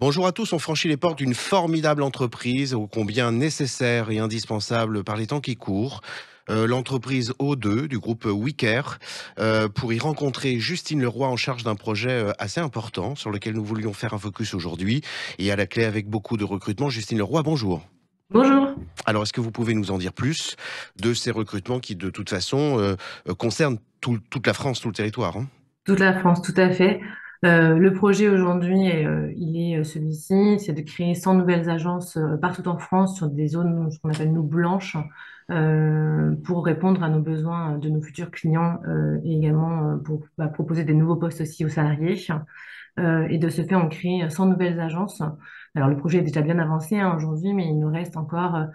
Bonjour à tous, on franchit les portes d'une formidable entreprise, ô combien nécessaire et indispensable par les temps qui courent. L'entreprise O2 du groupe Wicker, pour y rencontrer Justine Leroy en charge d'un projet assez important sur lequel nous voulions faire un focus aujourd'hui et à la clé avec beaucoup de recrutement. Justine Leroy, bonjour. Bonjour. Alors, est-ce que vous pouvez nous en dire plus de ces recrutements qui, de toute façon, concernent toute la France, tout le territoire, hein? Toute la France, tout à fait. Le projet aujourd'hui, il est celui-ci, c'est de créer 100 nouvelles agences partout en France sur des zones, ce qu'on appelle nous blanches, pour répondre à nos besoins de nos futurs clients et également pour proposer des nouveaux postes aussi aux salariés. Et de ce fait, on crée 100 nouvelles agences. Alors le projet est déjà bien avancé aujourd'hui, mais il nous reste encore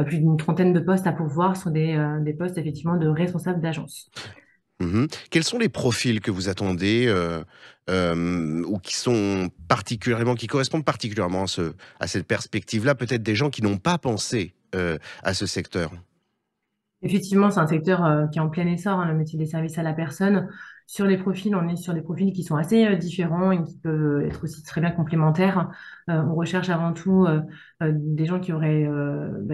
plus d'une trentaine de postes à pourvoir sur des postes effectivement de responsables d'agence. Mmh. Quels sont les profils que vous attendez, ou qui correspondent particulièrement à cette perspective-là? Peut-être des gens qui n'ont pas pensé, à ce secteur? Effectivement, c'est un secteur qui est en plein essor, le métier des services à la personne. Sur les profils, on est sur des profils qui sont assez différents et qui peuvent être aussi très bien complémentaires. On recherche avant tout des gens qui auraient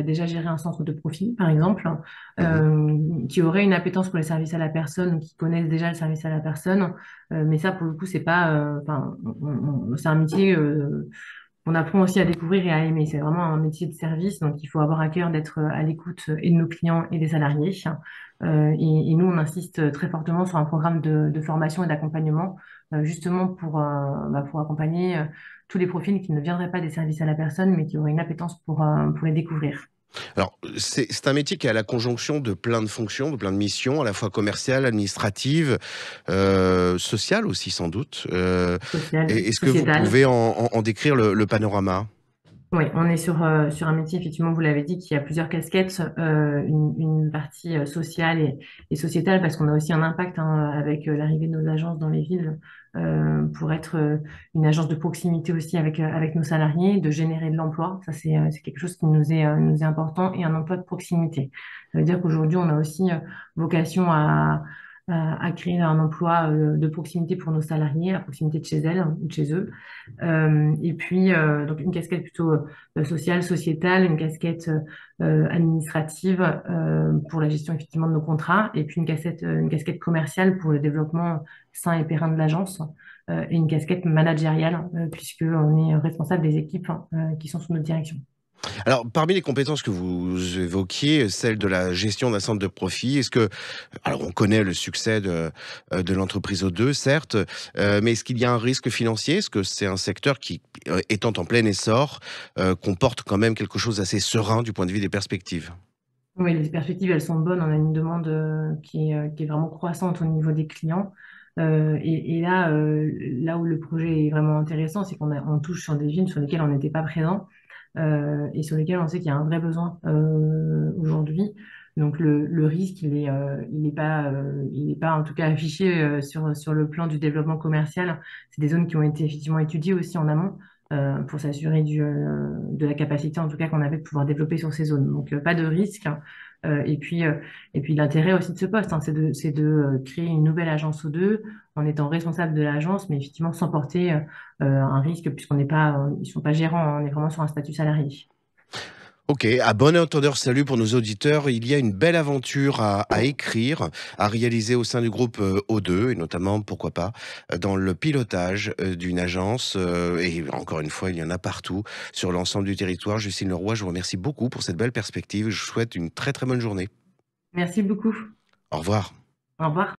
déjà géré un centre de profil, par exemple, Mmh. qui auraient une appétence pour les services à la personne ou qui connaissent déjà le service à la personne. Mais ça, pour le coup, c'est pas, enfin, c'est un métier on apprend aussi à découvrir et à aimer. C'est vraiment un métier de service, donc il faut avoir à cœur d'être à l'écoute et de nos clients et des salariés. Et nous, on insiste très fortement sur un programme de formation et d'accompagnement, justement pour accompagner tous les profils qui ne viendraient pas des services à la personne, mais qui auraient une appétence pour les découvrir. Alors, c'est un métier qui est à la conjonction de plein de fonctions, de plein de missions, à la fois commerciales, administratives, sociales aussi sans doute. Social, Est-ce que vous sociétal. pouvez en décrire le panorama? Oui, on est sur un métier, effectivement, vous l'avez dit, qui a plusieurs casquettes, une partie sociale et sociétale, parce qu'on a aussi un impact avec l'arrivée de nos agences dans les villes, pour être une agence de proximité aussi avec nos salariés, de générer de l'emploi. Ça, c'est quelque chose qui nous est important, et un emploi de proximité. Ça veut dire qu'aujourd'hui, on a aussi vocation à créer un emploi de proximité pour nos salariés, à proximité de chez elles ou de chez eux. Et puis, donc une casquette plutôt sociale, sociétale, une casquette administrative pour la gestion effectivement de nos contrats, et puis une casquette commerciale pour le développement sain et périn de l'agence, et une casquette managériale, puisque on est responsable des équipes qui sont sous notre direction. Alors, parmi les compétences que vous évoquiez, celle de la gestion d'un centre de profit, alors on connaît le succès de l'entreprise O2, certes, mais est-ce qu'il y a un risque financier? Est-ce que c'est un secteur qui, étant en plein essor, comporte quand même quelque chose d'assez serein du point de vue des perspectives? Oui, les perspectives, elles sont bonnes. On a une demande qui est vraiment croissante au niveau des clients. Et là, là où le projet est vraiment intéressant, c'est on touche sur des villes sur lesquelles on n'était pas présent, et sur lesquelles on sait qu'il y a un vrai besoin aujourd'hui. Donc le risque, il est pas en tout cas affiché sur le plan du développement commercial. C'est des zones qui ont été effectivement étudiées aussi en amont, pour s'assurer de la capacité en tout cas qu'on avait de pouvoir développer sur ces zones. Donc pas de risque. Et puis, l'intérêt aussi de ce poste, c'est de créer une nouvelle agence O2 en étant responsable de l'agence, mais effectivement sans porter un risque, puisqu'on n'est pas, ils sont pas gérants, hein, on est vraiment sur un statut salarié. OK, à bon entendeur salut pour nos auditeurs, il y a une belle aventure à écrire, à réaliser au sein du groupe, O2 et notamment, pourquoi pas, dans le pilotage, d'une agence, et encore une fois, il y en a partout sur l'ensemble du territoire. Justine Leroy, je vous remercie beaucoup pour cette belle perspective. Je vous souhaite une très, très bonne journée. Merci beaucoup. Au revoir. Au revoir.